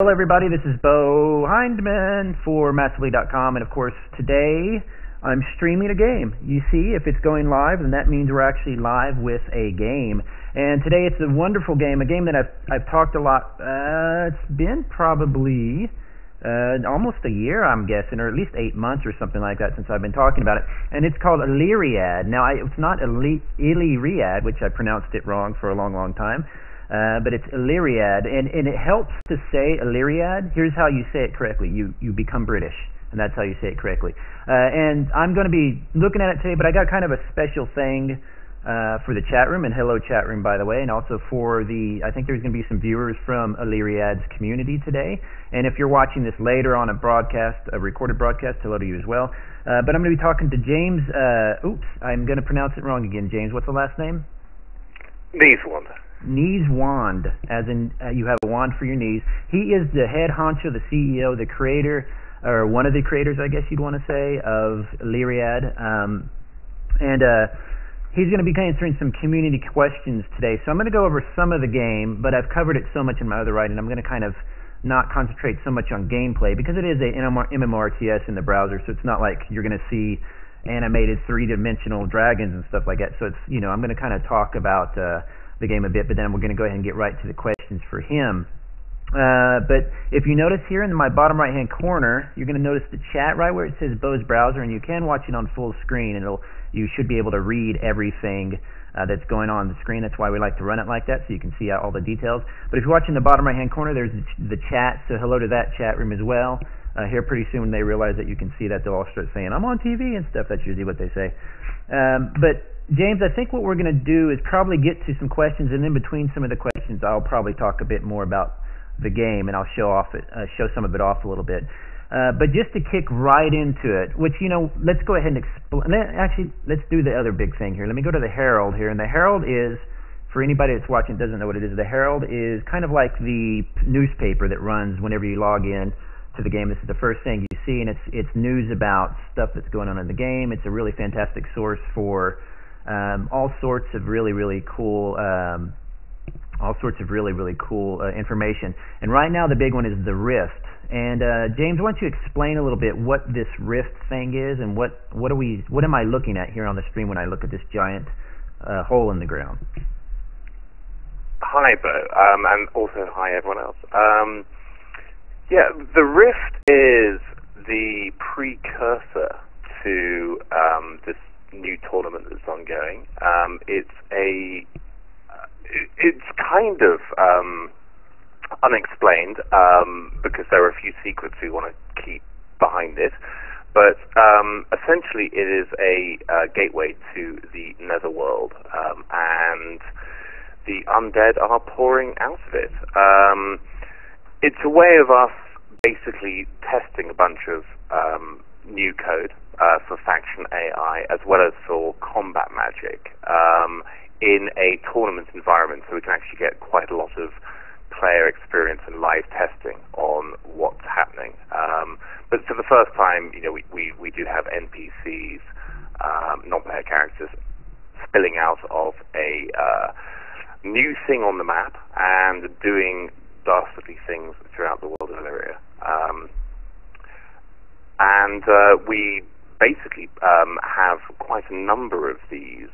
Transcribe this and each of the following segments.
Hello everybody, this is Beau Hindman for Massively.com, and of course today I'm streaming a game. You see, if it's going live, then that means we're actually live with a game. And today it's a wonderful game, a game that I've talked a lot, it's been probably almost a year, I'm guessing, or at least 8 months or something like that since I've been talking about it. And it's called Illyriad. Now, it's not Illyriad, which I pronounced it wrong for a long, long time. But it's Illyriad, and it helps to say Illyriad. Here's how you say it correctly. You become British, and that's how you say it correctly. And I'm going to be looking at it today, but I got kind of a special thing for the chat room, and hello chat room, by the way, and also for I think there's going to be some viewers from Illyriad's community today. And if you're watching this later on a recorded broadcast, hello to you as well. But I'm going to be talking to James, I'm going to pronounce it wrong again. James, what's the last name? Niesewand. Niesewand, as in you have a wand for your knees. He is the head honcho, the CEO, the creator, or one of the creators, I guess you'd want to say, of Illyriad. He's going to be answering some community questions today. So I'm going to go over some of the game, but I've covered it so much in my other writing, I'm going to kind of not concentrate so much on gameplay, because it is a MMORTS in the browser, so it's not like you're going to see animated three-dimensional dragons and stuff like that. So it's, I'm going to kind of talk about the game a bit, but then we're going to go ahead and get right to the questions for him. But if you notice here in my bottom right hand corner, you're going to notice the chat right where it says Beau's browser, and you can watch it on full screen, and you should be able to read everything that's going on the screen. That's why we like to run it like that, so you can see all the details. But if you're watching the bottom right hand corner, there's the chat, so hello to that chat room as well. Here pretty soon when they realize that you can see that, they'll all start saying I'm on TV and stuff. That's usually what they say. But James, I think what we're going to do is probably get to some questions, and in between some of the questions I'll probably talk a bit more about the game, and I'll show some of it off a little bit. But just to kick right into it, which, let's go ahead and explain. Actually, let's do the other big thing here. Let me go to the Herald here, and the Herald is, for anybody that's watching doesn't know what it is, the Herald is kind of like the newspaper that runs whenever you log in to the game. This is the first thing you see, and it's news about stuff that's going on in the game. It's a really fantastic source for all sorts of really cool information. And right now the big one is the Rift. And James, why don't you explain a little bit what this Rift thing is, and what am I looking at here on the stream when I look at this giant hole in the ground? Hi, Beau, and also hi everyone else. Yeah, the Rift is the precursor to this new tournament that's ongoing. It's kind of unexplained, because there are a few secrets we want to keep behind it, but essentially it is a gateway to the netherworld, and the undead are pouring out of it. It's a way of us basically testing a bunch of new code for faction AI, as well as for combat magic, in a tournament environment, so we can actually get quite a lot of player experience and live testing on what's happening. But for the first time, we do have NPCs, non-player characters, spilling out of a new thing on the map and doing dastardly things throughout the world of Illyria. And we basically have quite a number of these,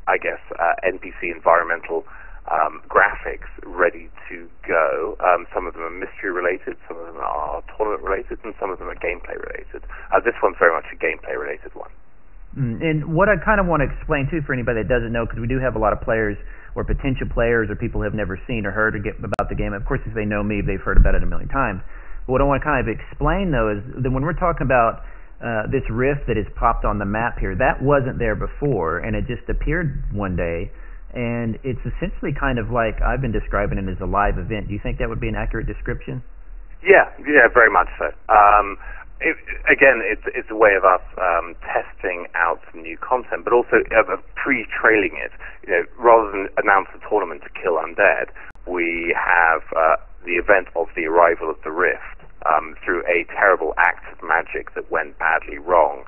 NPC environmental graphics ready to go. Some of them are mystery related, some of them are tournament related, and some of them are gameplay related. This one's very much a gameplay related one. And what I kind of want to explain too for anybody that doesn't know, because we do have a lot of players or potential players or people who have never seen or heard about the game. Of course, if they know me, they've heard about it a million times. But what I want to kind of explain, though, is that when we're talking about this rift that has popped on the map here, that wasn't there before, and it just appeared one day, and it's essentially kind of like I've been describing it as a live event. Do you think that would be an accurate description? Yeah, very much so. It's a way of us testing out some new content, but also pre-trailing it. Rather than announce the tournament to kill undead, we have the event of the arrival of the Rift through a terrible act of magic that went badly wrong.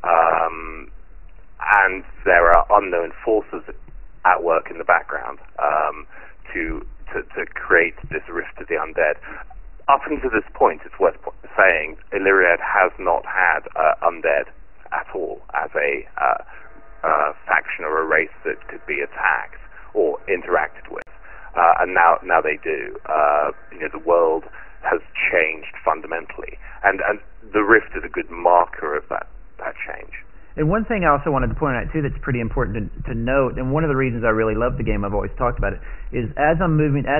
And there are unknown forces at work in the background to to create this rift to the undead. Up until this point, it's worth saying, Illyriad has not had undead at all as a faction or a race that could be attacked or interacted with, and now they do. The world has changed fundamentally, and the rift is a good marker of that change. And one thing I also wanted to point out too that's pretty important to note, and one of the reasons I really love the game, I've always talked about it, is as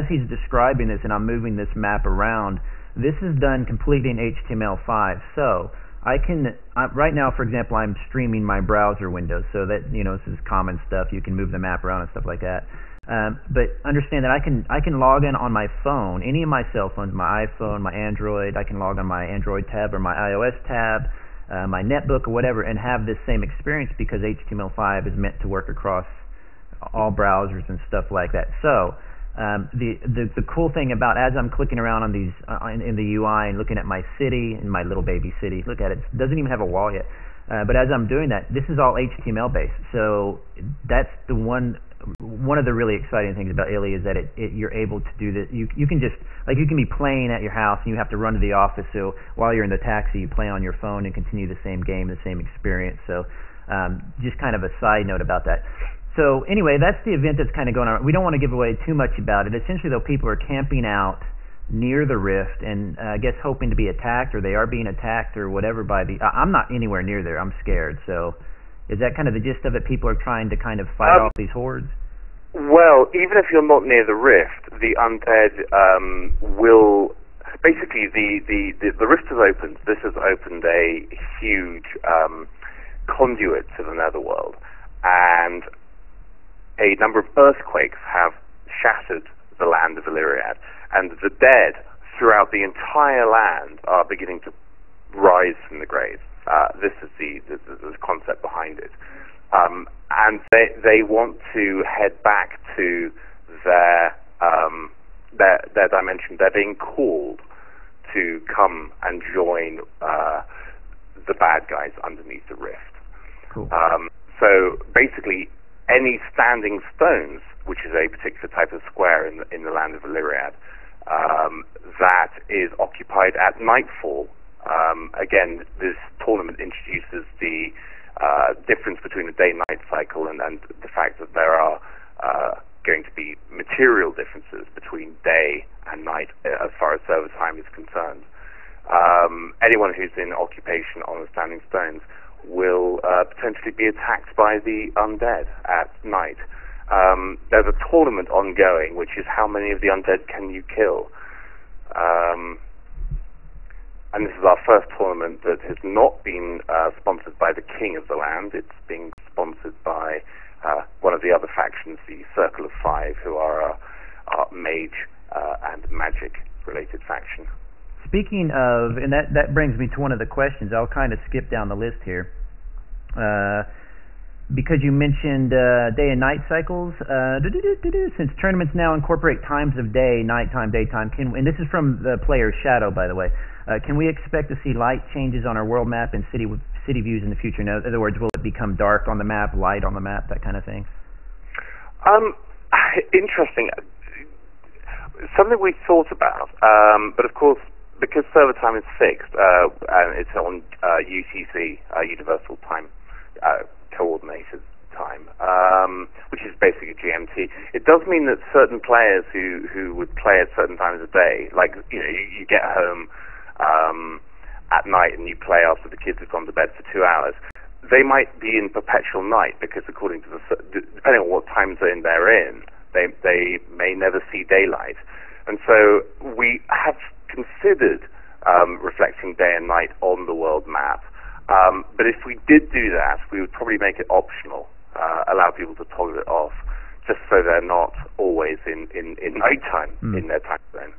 he's describing this and I'm moving this map around, this is done completely in HTML5. So right now, for example, I'm streaming my browser window, so that this is common stuff. You can move the map around and stuff like that. But understand that I can log in on my phone, any of my cell phones, my iPhone, my Android. I can log on my Android tab or my iOS tab, my netbook or whatever, and have this same experience because HTML5 is meant to work across all browsers and stuff like that. So the cool thing about, as I'm clicking around on these in the UI and looking at my city, and my little baby city, look at it, it doesn't even have a wall yet. But as I'm doing that, this is all HTML based. So that's the one of the really exciting things about Illy is that you're able to do this. You can just, like, you can be playing at your house and you have to run to the office, so while you're in the taxi you play on your phone and continue the same game, the same experience. So just kind of a side note about that. So anyway, that's the event that's kind of going on. We don't want to give away too much about it. Essentially though, people are camping out near the rift and I guess hoping to be attacked, or they are being attacked or whatever by the I'm not anywhere near there. I'm scared. So is that kind of the gist of it? People are trying to kind of fight off these hordes? Well, even if you're not near the rift, the undead will basically the rift has opened. This has opened a huge conduit to the netherworld, and a number of earthquakes have shattered the land of Illyriad, and the dead throughout the entire land are beginning to rise from the grave. This is the concept behind it. And they want to head back to their dimension. They're being called to come and join the bad guys underneath the rift. Cool. So basically, any standing stones, which is a particular type of square in the land of Illyriad, that is occupied at nightfall. Again, this tournament introduces the difference between the day-night cycle and the fact that there are going to be material differences between day and night as far as server time is concerned. Anyone who's in occupation on the standing stones will potentially be attacked by the undead at night. There's a tournament ongoing, which is how many of the undead can you kill. And this is our first tournament that has not been sponsored by the king of the land. It's being sponsored by one of the other factions, the Circle of Five, who are a mage and magic-related faction. Speaking of, and that brings me to one of the questions. I'll kind of skip down the list here. Because you mentioned day and night cycles, since tournaments now incorporate times of day, nighttime, daytime, and this is from the player's shadow, by the way, can we expect to see light changes on our world map and city views in the future? In other words, will it become dark on the map, light on the map, that kind of thing? Interesting. Something we thought about, but of course, because server time is fixed, and it's on UTC, Universal Time Coordinated Time, which is basically GMT. It does mean that certain players who would play at certain times of day, like you get home at night and you play after the kids have gone to bed for 2 hours, they might be in perpetual night because according to depending on what time zone they're in, they may never see daylight. And so we have considered reflecting day and night on the world map. But if we did do that, we would probably make it optional, allow people to toggle it off, just so they're not always in nighttime in their time zone.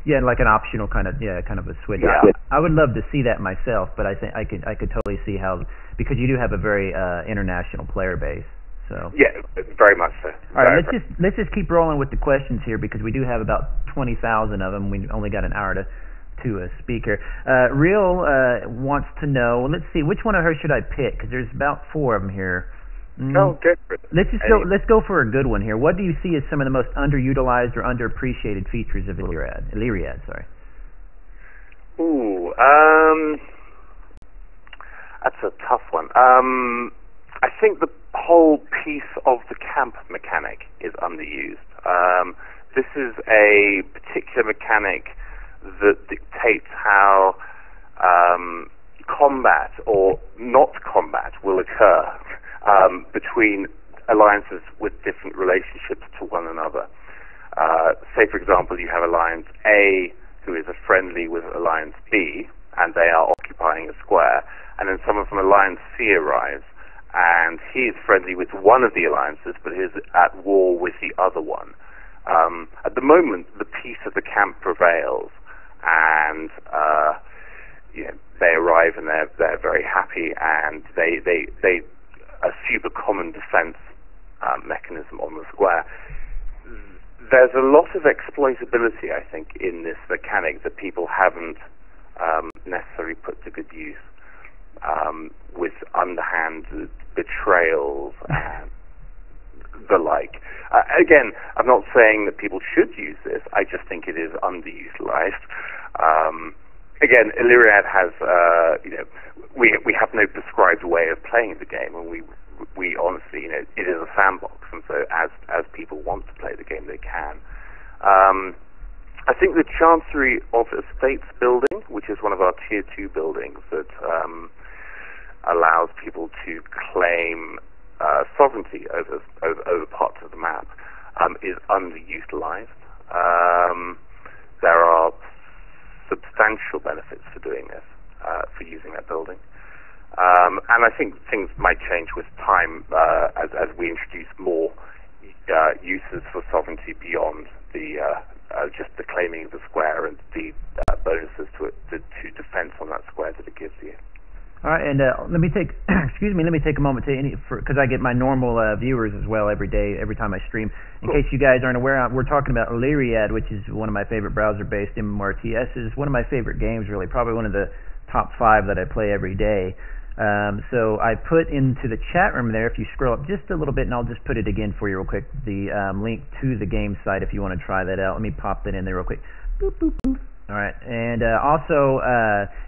Yeah, like an optional kind of a switch. Yeah. I would love to see that myself, but I think I could totally see how, because you do have a very international player base. So yeah, very much so. All right, let's just keep rolling with the questions here, because we do have about 20,000 of them. We only got an hour to speak here. Real wants to know. Let's see, which one of her should I pick? Because there's about 4 of them here. No, go for it. Let's go for a good one here. What do you see as some of the most underutilized or underappreciated features of Illyriad, sorry. Ooh, that's a tough one. I think the whole piece of the camp mechanic is underused. This is a particular mechanic that dictates how combat or not combat will occur between alliances with different relationships to one another. Say, for example, you have Alliance A, who is a friendly with Alliance B, and they are occupying a square, and then someone from Alliance C arrives, and he is friendly with one of the alliances, but is at war with the other one. At the moment, the peace of the camp prevails, and they arrive and they're very happy, and they assume a common defense mechanism on the square. There's a lot of exploitability, I think, in this mechanic that people haven't necessarily put to good use, with underhand betrayals and the like. Again, I'm not saying that people should use this. I just think it is underutilized. Again, Illyriad has, we have no prescribed way of playing the game, and we honestly, it is a sandbox, and so as people want to play the game, they can. I think the Chancery of Estates building, which is one of our Tier 2 buildings that allows people to claim sovereignty over parts of the map, is underutilized. There are substantial benefits for doing this, for using that building. And I think things might change with time as we introduce more uses for sovereignty beyond the just the claiming of the square and the bonuses to defense on that square that it gives you. All right, and let me take let me take a moment because I get my normal viewers as well every day, every time I stream. In case you guys aren't aware, we're talking about Illyriad, which is one of my favorite browser-based MMORTS. Is one of my favorite games, really, probably one of the top 5 that I play every day. So I put into the chat room there, if you scroll up just a little bit, and I'll just put it again for you real quick, the link to the game site if you want to try that out. Let me pop that in there real quick. Boop, boop, boop. All right, and also,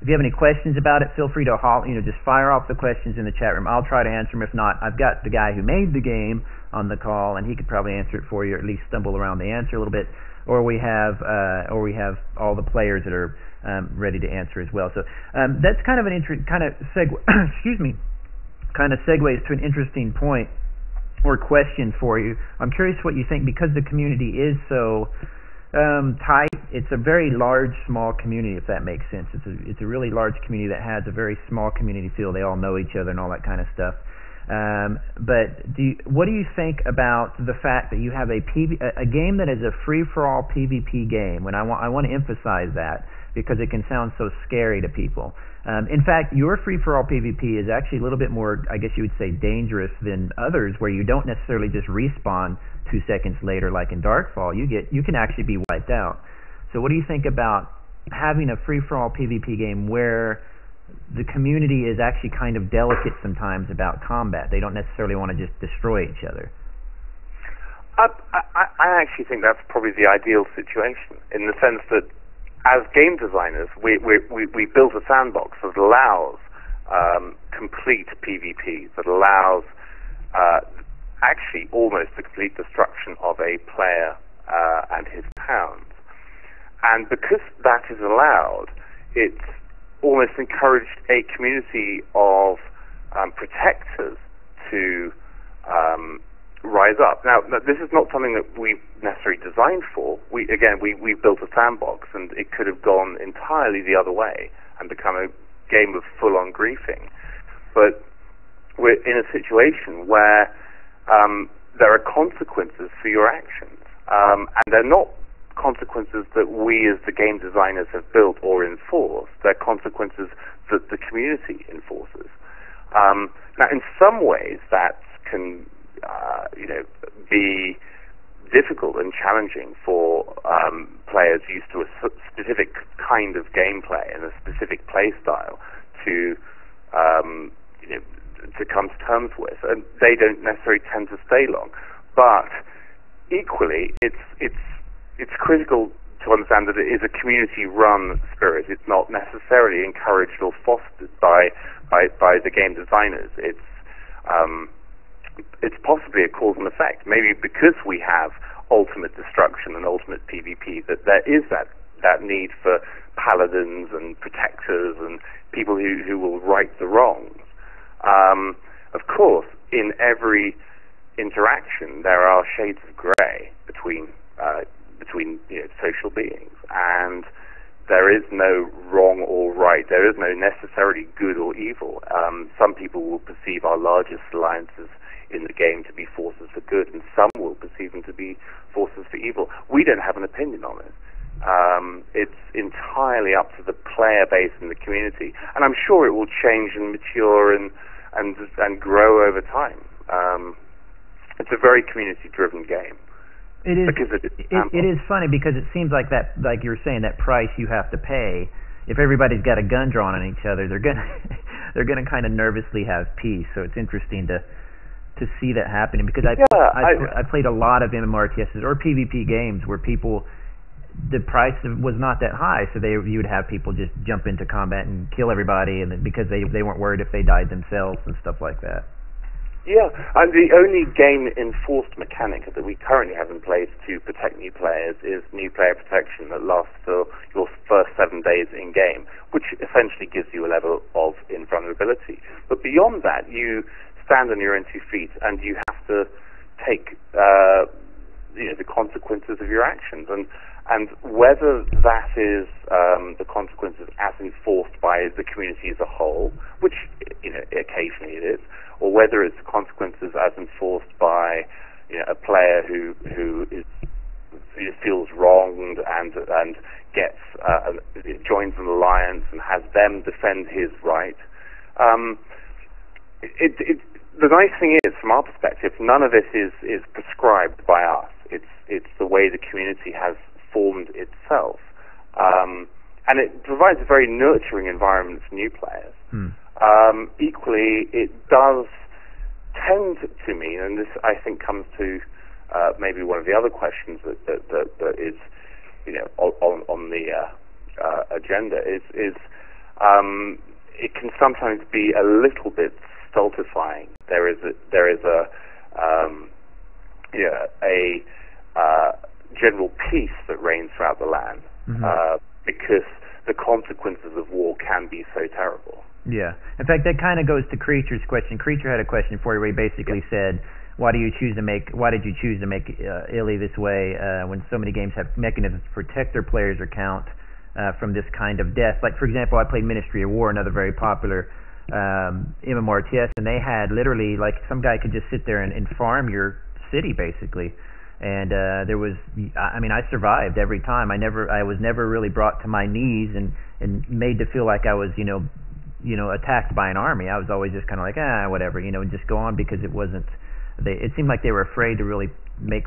if you have any questions about it, feel free to just fire off the questions in the chat room. I'll try to answer them. If not, I've got the guy who made the game on the call, and he could probably answer it for you, or at least stumble around the answer a little bit. Or we have all the players that are ready to answer as well. So that's kind of an kind of segues to an interesting point or question for you. I'm curious what you think, because the community is so tight. It's a very large, small community, if that makes sense. It's a really large community that has a very small community feel. They all know each other and all that kind of stuff. But what do you think about the fact that you have a game that is a free-for-all PvP game? And I want to emphasize that, because it can sound so scary to people. In fact, your free-for-all PvP is actually a little bit more, I guess you would say, dangerous than others, where you don't necessarily just respawn 2 seconds later like in Darkfall. You can actually be wiped out. So what do you think about having a free-for-all PvP game where the community is actually kind of delicate sometimes about combat? They don't necessarily want to just destroy each other. I actually think that's probably the ideal situation, in the sense that as game designers, we built a sandbox that allows complete PvP, that allows actually almost the complete destruction of a player and his towns. And because that is allowed, it's almost encouraged a community of protectors to rise up. Now, this is not something that we've necessarily designed for. We built a sandbox, and it could have gone entirely the other way and become a game of full-on griefing. But we're in a situation where there are consequences for your actions, and they're not consequences that we as the game designers have built or enforced. They're consequences that the community enforces. Now, in some ways, that can be difficult and challenging for players used to a specific kind of gameplay and a specific play style to to come to terms with, and they don't necessarily tend to stay long. But equally, it's critical to understand that it is a community-run spirit. It's not necessarily encouraged or fostered by the game designers. It's possibly a cause and effect. Maybe because we have ultimate destruction and ultimate PvP, that there is that need for paladins and protectors and people who will right the wrongs. Of course, in every interaction, there are shades of grey between social beings, and there is no wrong or right. There is no necessarily good or evil. Some people will perceive our largest alliances in the game to be forces for good, and some will perceive them to be forces for evil. We don't have an opinion on it. It's entirely up to the player base and the community, and I'm sure it will change and mature and grow over time. It's a very community-driven game. It is. It is funny because it seems like that, like you were saying, that price you have to pay. If everybody's got a gun drawn on each other, they're gonna kind of nervously have peace. So it's interesting to see that happening, because I played a lot of MMORTSs or PvP games where the price was not that high, so you would have people just jump into combat and kill everybody, and because they weren't worried if they died themselves and stuff like that. Yeah, and the only game-enforced mechanic that we currently have in place to protect new players is new player protection that lasts for your first 7 days in-game, which essentially gives you a level of invulnerability. But beyond that, you stand on your own 2 feet, and you have to take the consequences of your actions. And whether that is the consequences as enforced by the community as a whole, which occasionally it is, or whether it's consequences as enforced by a player who feels wronged and gets joins an alliance and has them defend his right. The nice thing is, from our perspective, none of this is prescribed by us. It's the way the community has formed itself, and it provides a very nurturing environment for new players. Equally, it does tend to mean, and this I think comes to maybe one of the other questions that is on the agenda is it can sometimes be a little bit stultifying. There is a general peace that reigns throughout the land, because the consequences of war can be so terrible. Yeah. In fact, that kind of goes to Creature's question. Creature had a question for you where he basically said, why did you choose to make Illy this way when so many games have mechanisms to protect their players or count from this kind of death? Like, for example, I played Ministry of War, another very popular MMORTS, and they had literally, like, some guy could just sit there and farm your city, basically. And I survived every time. I was never really brought to my knees and made to feel like I was, attacked by an army. I was always just kind of like, whatever, just go on, because it wasn't. It seemed like they were afraid to really make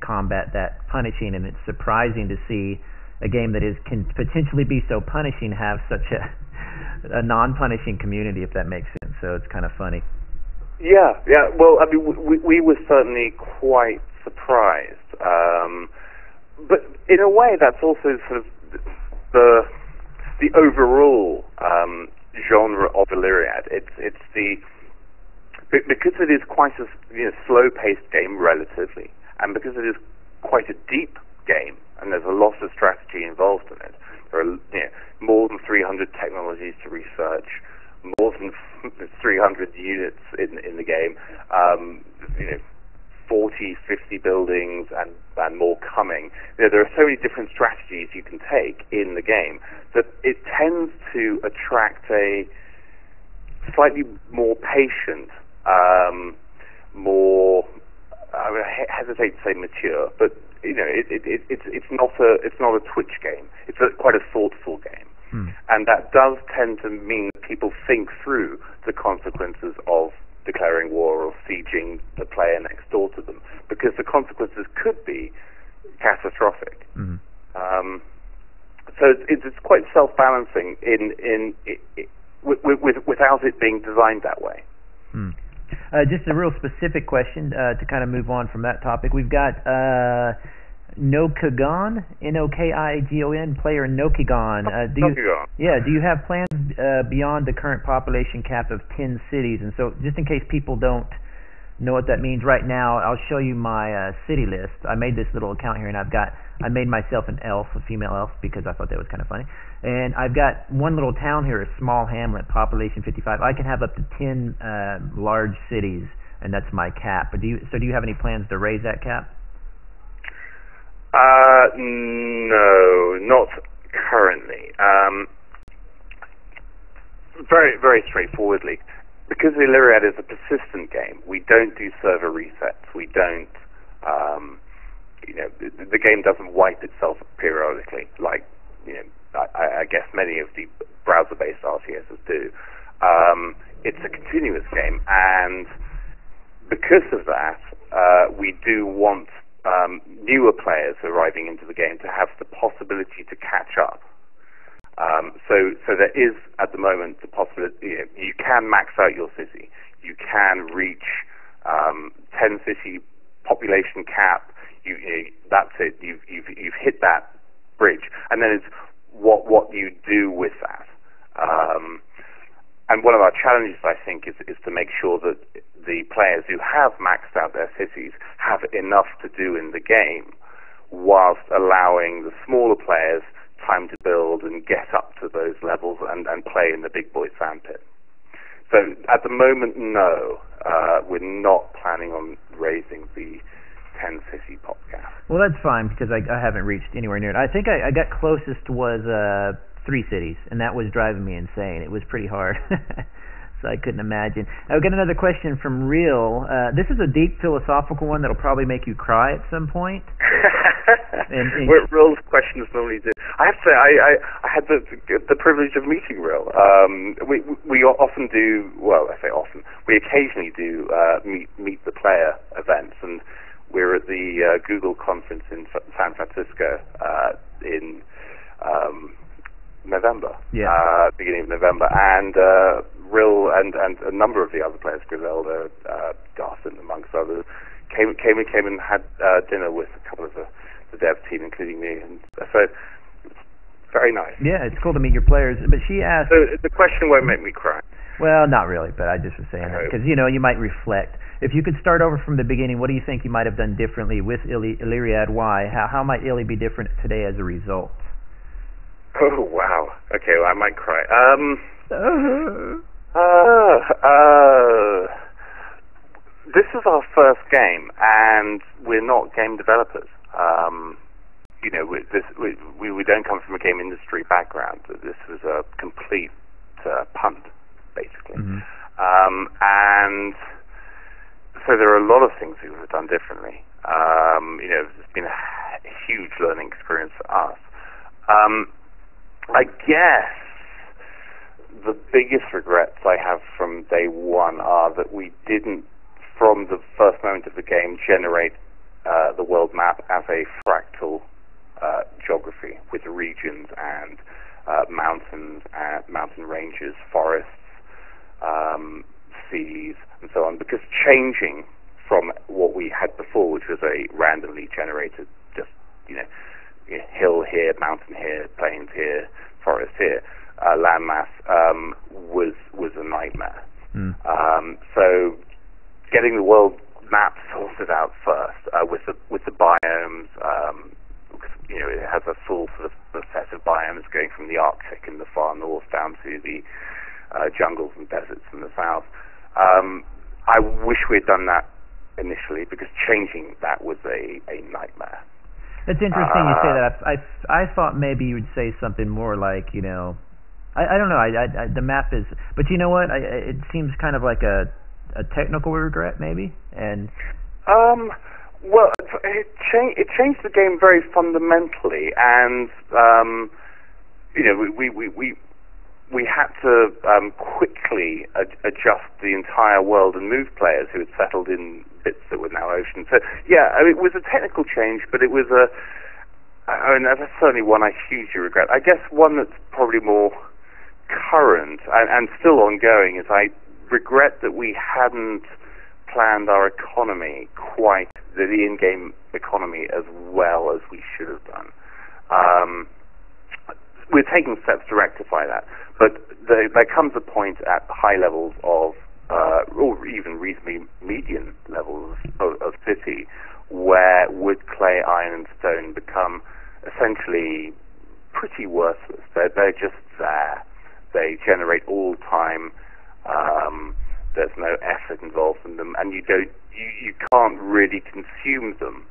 combat that punishing, and it's surprising to see a game that can potentially be so punishing have such a non-punishing community, if that makes sense. So it's kind of funny. Yeah. Well, I mean, we were certainly quite surprised, but in a way, that's also sort of the overall genre of Illyriad. It's because it is quite a slow-paced game relatively, and because it is quite a deep game, and there's a lot of strategy involved in it. There are more than 300 technologies to research, more than 300 units in the game, 40, 50 buildings, and more coming. There are so many different strategies you can take in the game that it tends to attract a slightly more patient, more, I hesitate to say mature, but it's not a twitch game. It's quite a thoughtful game. And that does tend to mean that people think through the consequences of declaring war or sieging the player next door to them, because the consequences could be catastrophic. So it's quite self-balancing without it being designed that way. Hmm. Just a real specific question to kind of move on from that topic. We've got Nokigon, Nokigon, player Nokigon. Nokigon. Yeah, do you have plans beyond the current population cap of 10 cities? And so, just in case people don't know what that means right now, I'll show you my city list. I made this little account here, and I made myself an elf, a female elf, because I thought that was kind of funny. And I've got one little town here, a small hamlet, population 55. I can have up to 10 large cities, and that's my cap. Do you have any plans to raise that cap? No, not currently. Very, very straightforwardly, because Illyriad is a persistent game, we don't do server resets. We don't, the game doesn't wipe itself periodically, like, I guess many of the browser-based RTSs do. It's a continuous game, and because of that, we do want newer players arriving into the game to have the possibility to catch up. So there is, at the moment, the possibility you can max out your city. You can reach 10 city population cap. That's it. You've hit that bridge, and then it's what you do with that. And one of our challenges, I think, is to make sure that the players who have maxed out their cities have enough to do in the game, whilst allowing the smaller players time to build and get up to those levels and play in the big boy sandpit. So at the moment, no, we're not planning on raising the 10 city pop cap. Well, that's fine, because I haven't reached anywhere near it. I think I got closest was 3 cities, and that was driving me insane. It was pretty hard. So I couldn't imagine. I've got another question from Real. This is a deep philosophical one that'll probably make you cry at some point. and what Real's questions normally do. I have to say, I had the privilege of meeting Real. We often do, well, I say often, we occasionally do meet the player events, and we're at the Google conference in San Francisco in November, beginning of November, and Rill and a number of the other players, Griselda, Garson, amongst others, came and had dinner with a couple of the dev team, including me, and so it's very nice. Yeah, it's cool to meet your players. But she asked. So the question won't make me cry. Well, not really, but I just was saying that because you might reflect. If you could start over from the beginning, what do you think you might have done differently with Illyriad? Why? How might Illy be different today as a result? Oh wow. Okay, well I might cry. This is our first game, and we're not game developers. We don't come from a game industry background. This was a complete punt, basically. Mm-hmm. And so there are a lot of things we would have done differently. It's been a huge learning experience for us. I guess the biggest regrets I have from day one are that we didn't, from the first moment of the game, generate the world map as a fractal geography with regions and mountains and mountain ranges, forests, seas, and so on, because changing from what we had before, which was a randomly generated, just, hill here, mountain here, plains here, forest here, landmass, was a nightmare. So getting the world map sorted out first, with the biomes, it has a full sort of set of biomes going from the Arctic in the far north down to the jungles and deserts in the south. I wish we had done that initially, because changing that was a nightmare. It's interesting you say that. I thought maybe you would say something more like, I don't know. The map is, but you know what? It seems kind of like a technical regret, maybe. And well, it changed the game very fundamentally, and we had to quickly adjust the entire world and move players who had settled in bits that were now ocean. So yeah, it was a technical change, but it was that's certainly one I hugely regret. I guess one that's probably more current and still ongoing is I regret that we hadn't planned our economy quite, the in-game economy, as well as we should have done. We're taking steps to rectify that, but there comes a point at high levels of, or even reasonably median levels of city, where wood, clay, iron, and stone become essentially pretty worthless. They're just there. They generate all time. There's no effort involved in them, and you can't really consume them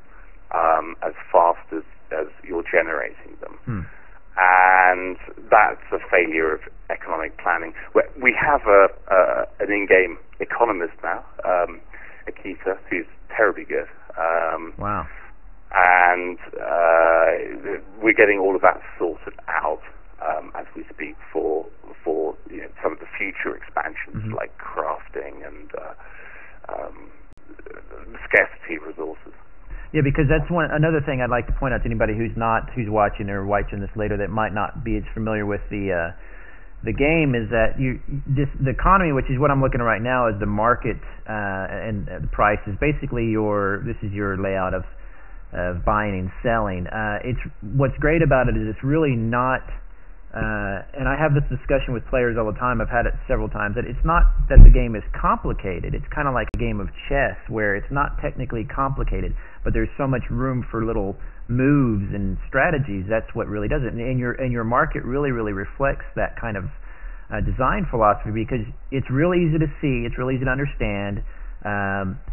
as fast as you're generating them. And that's a failure of economic planning. We have an in-game economist now, Akita, who's terribly good. Wow. And we're getting all of that sorted out as we speak for some of the future expansions, like crafting and scarcity of resources. Yeah, because that's another thing I'd like to point out to anybody who's watching or watching this later that might not be as familiar with the game, is that the economy, which is what I'm looking at right now, is the market and the price is basically this is your layout of buying and selling. What's great about it is it's really not. And I have this discussion with players all the time. I've had it several times. That it's not that the game is complicated. It's kind of like a game of chess where it's not technically complicated, but there's so much room for little moves and strategies. That's what really does it. And your market really reflects that kind of design philosophy, because it's really easy to see. It's really easy to understand.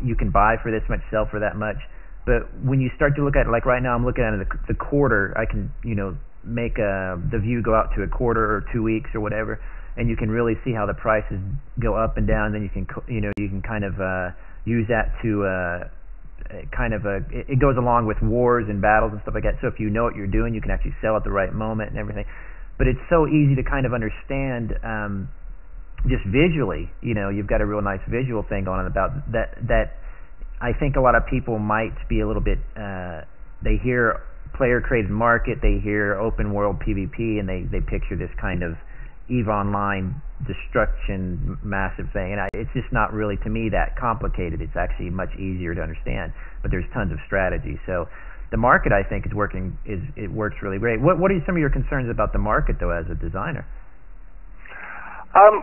You can buy for this much, sell for that much. But when you start to look at it, like right now, I'm looking at the quarter. I can make the view go out to a quarter or 2 weeks or whatever, and you can really see how the prices go up and down. Then you can kind of use that to it goes along with wars and battles and stuff like that. So if you know what you're doing, you can actually sell at the right moment and everything. But it's so easy to kind of understand just visually. You've got a real nice visual thing going on about that I think a lot of people might be a little bit they hear player created market, they hear open world PvP, and they picture this kind of EVE Online destruction massive thing, and it's just not really, to me, that complicated. It's actually much easier to understand, but there's tons of strategy. So the market, I think, it works really great. What are some of your concerns about the market, though, as a designer?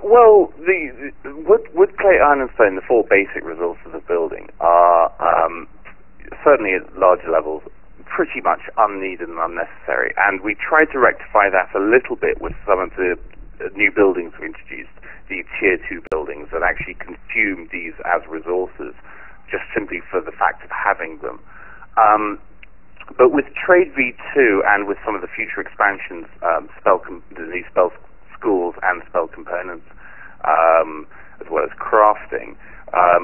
Well, the wood, clay, iron, and stone, the four basic resources of building, are certainly at larger levels pretty much unneeded and unnecessary, and we tried to rectify that a little bit with some of the new buildings we introduced, the tier 2 buildings that actually consume these as resources just simply for the fact of having them. But with Trade V2 and with some of the future expansions, the new spell schools and spell components, as well as crafting,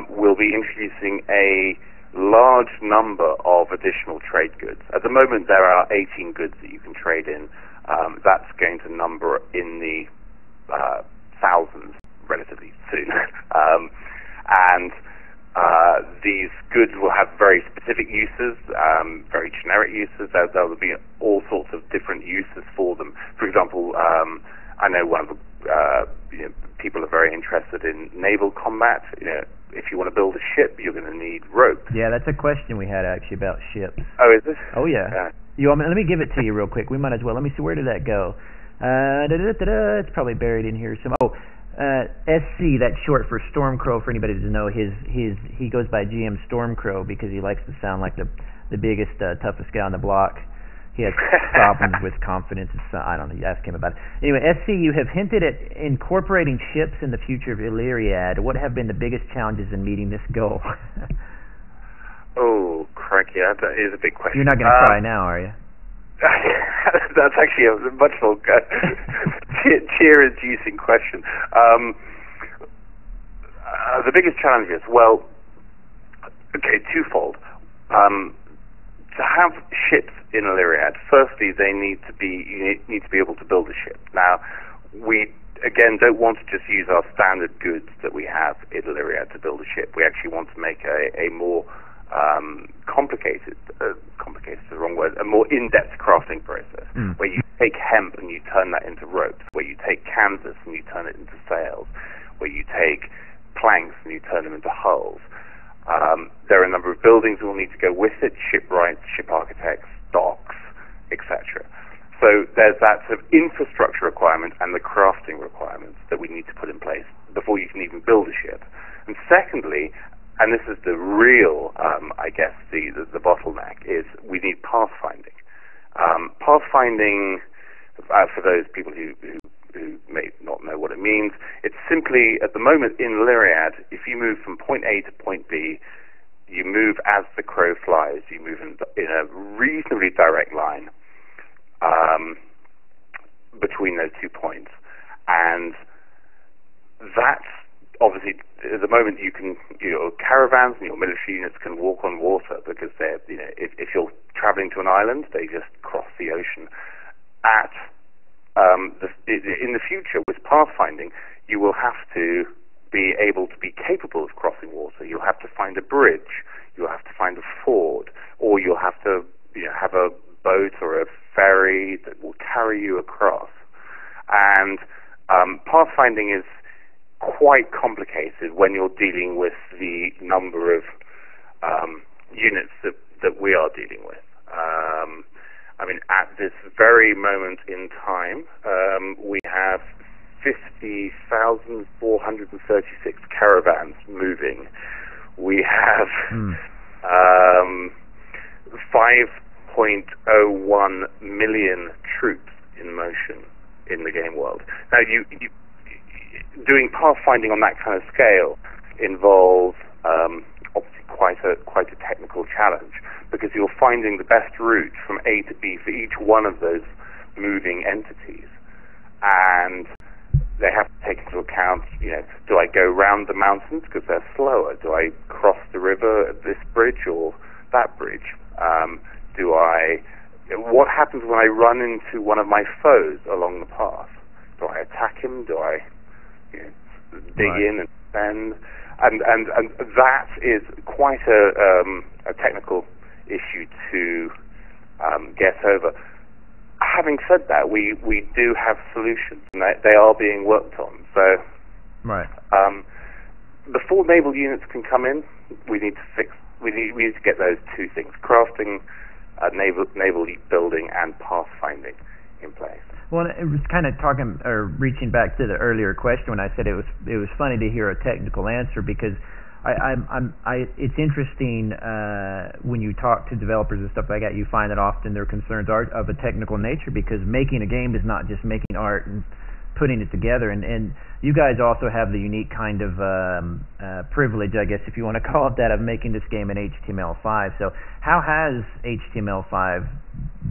we'll be introducing a large number of additional trade goods. At the moment, there are 18 goods that you can trade in. That's going to number in the thousands relatively soon. And these goods will have very specific uses, very generic uses. There will be all sorts of different uses for them. For example, I know one of the people are very interested in naval combat. If you want to build a ship, you're going to need ropes. Yeah, that's a question we had actually about ships. Oh, is this? Oh, yeah. Let me give it to you real quick. We might as well. Let me see, where did that go? It's probably buried in here. SC, that's short for Stormcrow. For anybody who doesn't know, he goes by GM Stormcrow because he likes to sound like the biggest, toughest guy on the block. He has problems with confidence. I don't know. You ask him about it. Anyway, SC, you have hinted at incorporating ships in the future of Illyriad. What have been the biggest challenges in meeting this goal? Oh, crikey, that is a big question. You're not going to cry now, are you? That's actually a much more cheer-inducing question. The biggest challenges, well, okay, twofold. To have ships in Illyriad, firstly, you need to be able to build a ship. Now, we again don't want to just use our standard goods that we have in Illyriad to build a ship. We actually want to make a more complicated is the wrong word, a more in-depth crafting process, where you take hemp and you turn that into ropes, where you take canvas and you turn it into sails, where you take planks and you turn them into hulls. There are a number of buildings that will need to go with it: shipwrights, ship architects, docks, etc. So there's that sort of infrastructure requirement and the crafting requirements that we need to put in place before you can even build a ship. And secondly, and this is the real, I guess, the bottleneck, is we need pathfinding. Pathfinding, for those people who may not know what it means, it's simply, at the moment in Illyriad, if you move from point A to point B, you move as the crow flies. You move in a reasonably direct line between those 2 points. And that's obviously, at the moment, your caravans and your military units can walk on water because they're, if you're traveling to an island, they just cross the ocean. In the future, with pathfinding, you will have to be able to be capable of crossing water. You'll have to find a bridge, you'll have to find a ford, or you'll have to have a boat or a ferry that will carry you across. And pathfinding is quite complicated when you're dealing with the number of units that we are dealing with. I mean, at this very moment in time, we have 50,436 caravans moving. We have 5.01 million troops in motion in the game world. Now, doing pathfinding on that kind of scale involves obviously quite a technical challenge, because you're finding the best route from A to B for each one of those moving entities, and they have to take into account, do I go round the mountains because they're slower? Do I cross the river at this bridge or that bridge? What happens when I run into one of my foes along the path? Do I attack him? Do I dig in and defend? And that is quite a technical issue to get over. Having said that, we do have solutions, and they are being worked on. So, before naval units can come in, we need to get those two things: crafting, naval building, and pathfinding in place. Well, it was kind of reaching back to the earlier question when I said it was funny to hear a technical answer, because it's interesting when you talk to developers and stuff like that, you find that often their concerns are of a technical nature, because making a game is not just making art and putting it together, and you guys also have the unique kind of privilege, I guess, if you want to call it that, of making this game in HTML5. So how has HTML5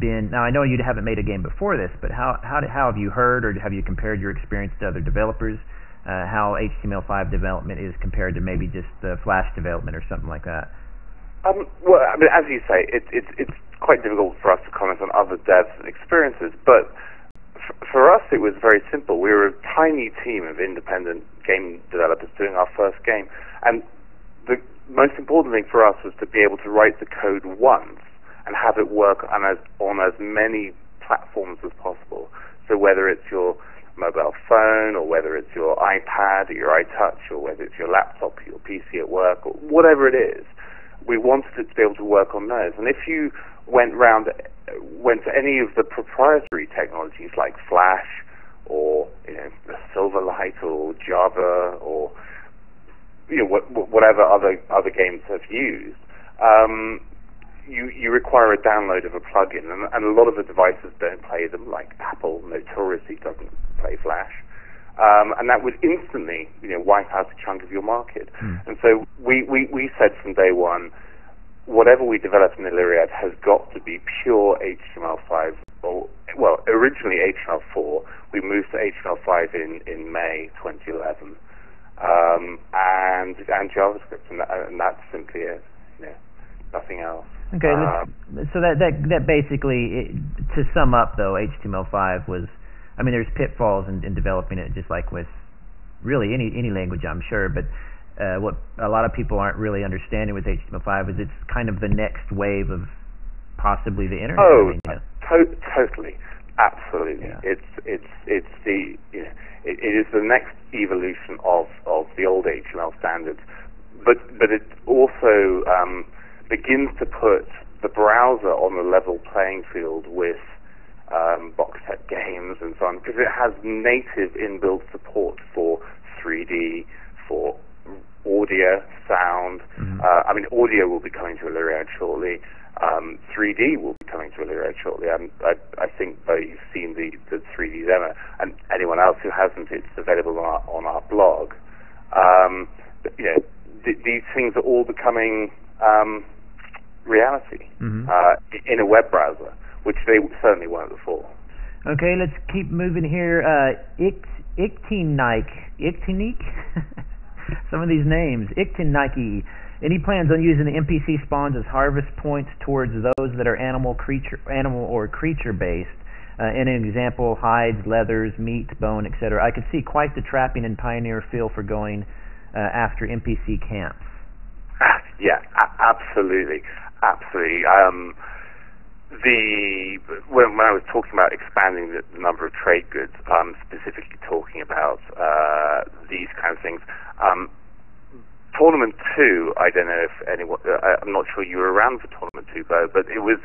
been? Now, I know you haven't made a game before this, but how have you heard, or have you compared your experience to other developers, how HTML5 development is compared to maybe just Flash development or something like that? Well, I mean, as you say, it's quite difficult for us to comment on other devs' experiences, but for us it was very simple. We were a tiny team of independent game developers doing our first game, and the most important thing for us was to be able to write the code once and have it work on as many platforms as possible. So whether it's your mobile phone, or whether it's your iPad or your iTouch, or whether it's your laptop or your PC at work, or whatever it is, we wanted it to be able to work on those. And if you went to any of the proprietary technologies like Flash, or Silverlight, or Java, or whatever other games have used, you require a download of a plugin, and a lot of the devices don't play them. Like Apple notoriously doesn't play Flash, and that would instantly wipe out a chunk of your market. And so we said from day one, whatever we develop in Illyriad has got to be pure HTML5, well, originally HTML4. We moved to HTML5 in May 2011, and JavaScript, and that's simply it. Nothing else. Okay, so that basically, to sum up though, HTML5 was, I mean, there's pitfalls in developing it, just like with really any language, I'm sure, but what a lot of people aren't really understanding with HTML5 is it's kind of the next wave of possibly the internet. Oh, totally, absolutely. Yeah. It's the it is the next evolution of the old HTML standards, but it also begins to put the browser on a level playing field with box set games and so on, because it has native inbuilt support for 3D, for audio, sound. I mean, audio will be coming to Illyriad shortly. 3D will be coming to Illyriad shortly. I think you've seen the 3D demo, and anyone else who hasn't, it's available on our blog. These things are all becoming reality in a web browser, which they certainly weren't before. Okay, let's keep moving here. Iktinik. Some of these names. Iktinike. And he plans on using the NPC spawns as harvest points towards those that are animal or creature based. In an example, hides, leathers, meat, bone, etc. I could see quite the trapping and pioneer feel for going after NPC camps. Yeah, absolutely. When I was talking about expanding the number of trade goods, I'm specifically talking about these kinds of things. Tournament 2, I don't know if anyone, I'm not sure you were around for Tournament 2, Beau, but it was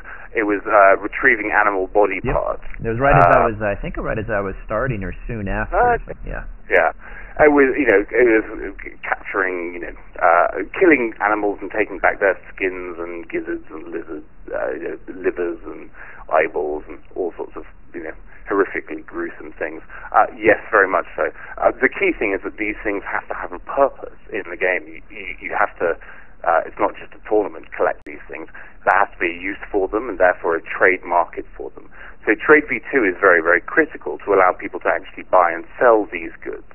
retrieving animal body parts. It was right as I think right as I was starting or soon after. Yeah. It was capturing, killing animals and taking back their skins and gizzards and lizards, livers and eyeballs and all sorts of, horrifically gruesome things. Yes, very much so. The key thing is that these things have to have a purpose in the game. You have to, it's not just a tournament, collect these things. There has to be a use for them and therefore a trade market for them. So Trade V2 is very, very critical to allow people to actually buy and sell these goods.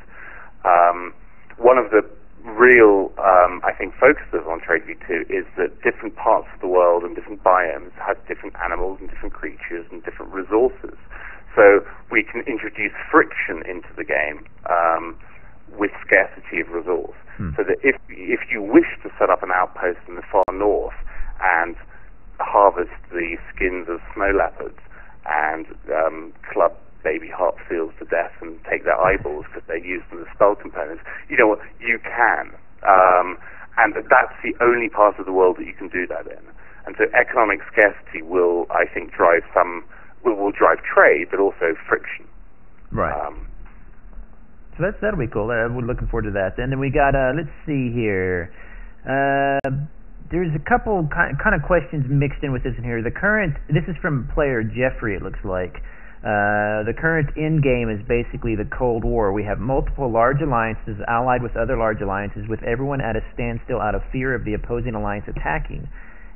One of the real, I think, focuses on Trade V2 is that different parts of the world and different biomes have different animals and different creatures and different resources. So we can introduce friction into the game with scarcity of resource. So that if you wish to set up an outpost in the far north and harvest the skins of snow leopards and club baby harp seals to death and take their eyeballs because they're used in the spell components, you can. And that's the only part of the world that you can do that in. And so economic scarcity will, I think, drive drive trade, but also friction. Right. So that'll be cool. We're looking forward to that. And then we got, let's see here. There's a couple kind of questions mixed in with this in here. This is from player Jeffrey, it looks like. The current end game is basically the Cold War. We have multiple large alliances allied with other large alliances, with everyone at a standstill out of fear of the opposing alliance attacking.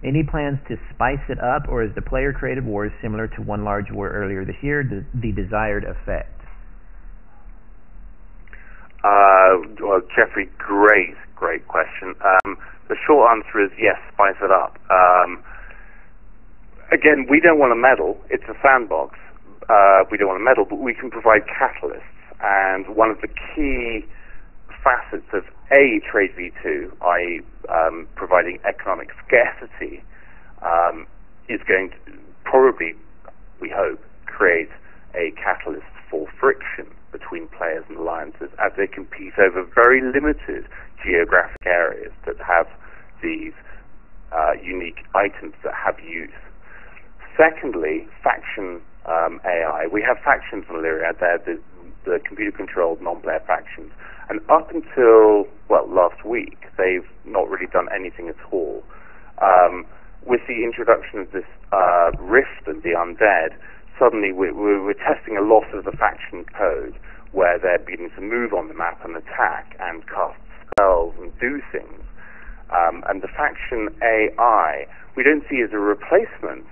Any plans to spice it up, or is the player-created wars similar to one large war earlier this year, the desired effect? Well, Jeffrey, great question. The short answer is yes, spice it up. Again, we don't want to meddle. It's a sandbox. We don't want to meddle, but we can provide catalysts. And one of the key facets of Trade V2, i.e. providing economic scarcity, is going to probably, we hope, create a catalyst for friction between players and alliances as they compete over very limited geographic areas that have these unique items that have use. Secondly, faction AI. We have factions in Illyriad. They're the computer-controlled non-player factions. And up until, last week, they've not really done anything at all. With the introduction of this Rift and the Undead, suddenly we're testing a lot of the faction code where they're beginning to move on the map and attack and cast spells and do things. And the faction AI, we don't see as a replacement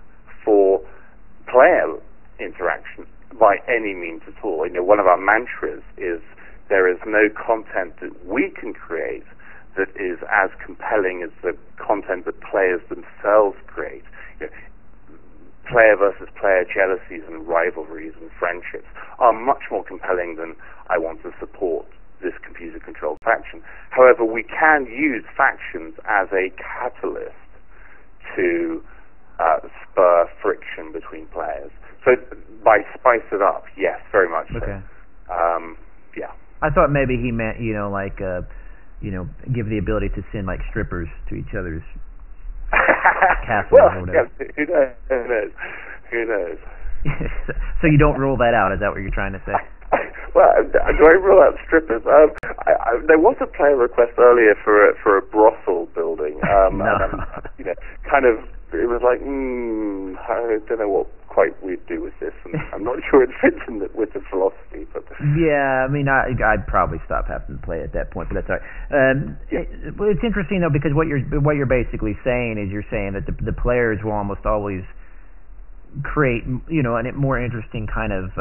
for player interaction by any means at all. One of our mantras is there is no content that we can create that is as compelling as the content that players themselves create. Player versus player jealousies and rivalries and friendships are much more compelling than I want to support this computer-controlled faction. However, we can use factions as a catalyst to spur friction between players. So by spice it up, yes, very much so. Okay. Yeah. I thought maybe he meant, like, give the ability to send like strippers to each other's castles well, or whatever. Yeah, who knows? Who knows? So you don't rule that out? Is that what you're trying to say? Well, do I rule out strippers? There was a player request earlier for a brothel building. No. And, kind of, it was like, I don't know what quite we'd do with this, and I'm not sure it fits in with the philosophy. But yeah, I mean, I'd probably stop having to play at that point, but that's all right. Well, it's interesting though, because what you're basically saying is you're saying that the players will almost always create, a more interesting kind of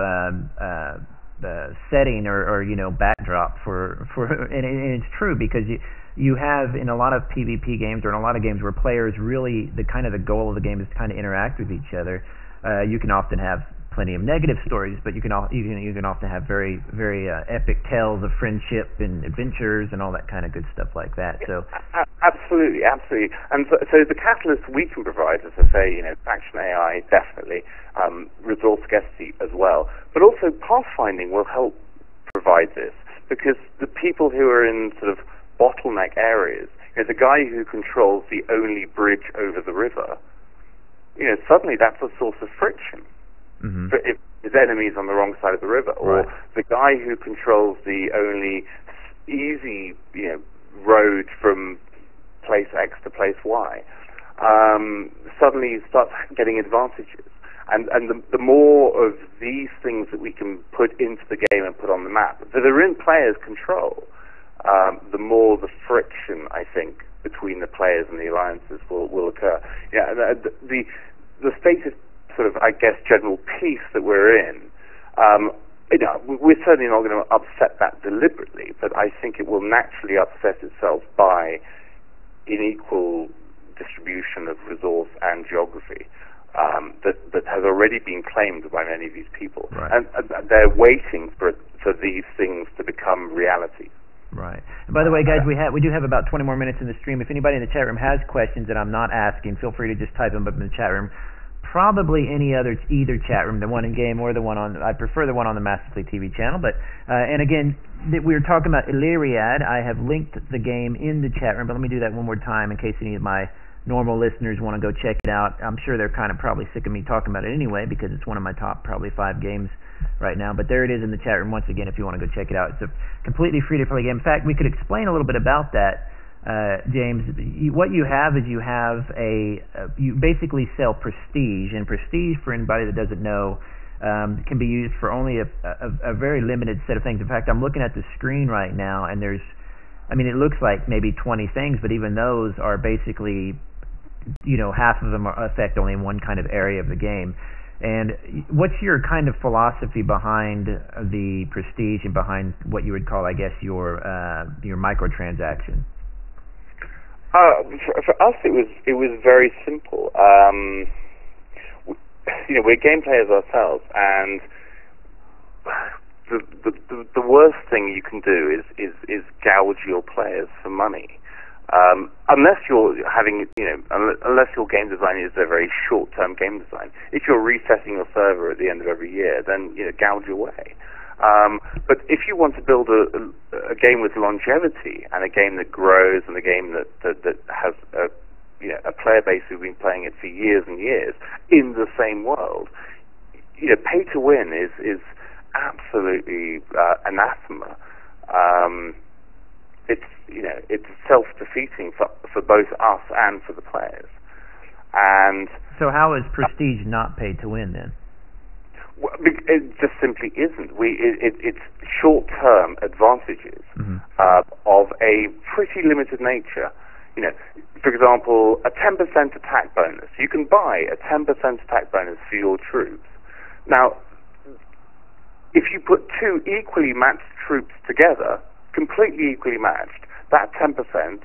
setting or backdrop for and it's true, because you have in a lot of PvP games, or in a lot of games where players really the goal of the game is to kind of interact with each other. You can often have plenty of negative stories, but you can often have very very epic tales of friendship and adventures and all that kind of good stuff like that. So absolutely. And so the catalyst we can provide, as I say, faction AI definitely, resource scarcity as well, but also pathfinding will help provide this, because the people who are in sort of bottleneck areas, the guy who controls the only bridge over the river, suddenly that's a source of friction. Mm-hmm. If his enemies on the wrong side of the river, or right. The guy who controls the only easy, road from place X to place Y, suddenly starts getting advantages. And the more of these things that we can put into the game and put on the map that are in players' control, the more the friction, I think, between the players and the alliances will occur. Yeah, the state of sort of, I guess, general peace that we're in, we're certainly not going to upset that deliberately, but I think it will naturally upset itself by unequal distribution of resource and geography that has already been claimed by many of these people. Right. And they're waiting for these things to become reality. Right. And by the way, guys, we do have about 20 more minutes in the stream. If anybody in the chat room has questions that I'm not asking, feel free to just type them up in the chat room. Probably either chat room, the one in game or the one on. I prefer the one on the Masterfleet TV channel. But and again, we were talking about Illyriad. I have linked the game in the chat room, but let me do that one more time in case any of my normal listeners want to go check it out. I'm sure they're kind of probably sick of me talking about it anyway, because it's one of my top probably 5 games right now. But there it is in the chat room once again if you want to go check it out. It's a completely free to play game. In fact, we could explain a little bit about that. James, what you have is you basically sell prestige, and prestige, for anybody that doesn't know, can be used for only a very limited set of things. In fact, I'm looking at the screen right now, and it looks like maybe 20 things, but even those are basically, half of them affect only one kind of area of the game. And what's your kind of philosophy behind the prestige and behind what you would call, I guess, your microtransaction? For us, it was very simple. We're game players ourselves, and the worst thing you can do is gouge your players for money. Unless you're having, unless your game design is a very short-term game design. If you're resetting your server at the end of every year, then gouge away. But if you want to build a game with longevity, and a game that grows, and a game that has a player base who've been playing it for years and years in the same world, pay to win is absolutely anathema. It's self-defeating for both us and for the players. And so, how is prestige not pay to win then? Well, it just simply isn't. It's short-term advantages of a pretty limited nature. For example, a 10% attack bonus. You can buy a 10% attack bonus for your troops. Now, if you put 2 equally matched troops together, completely equally matched, that 10%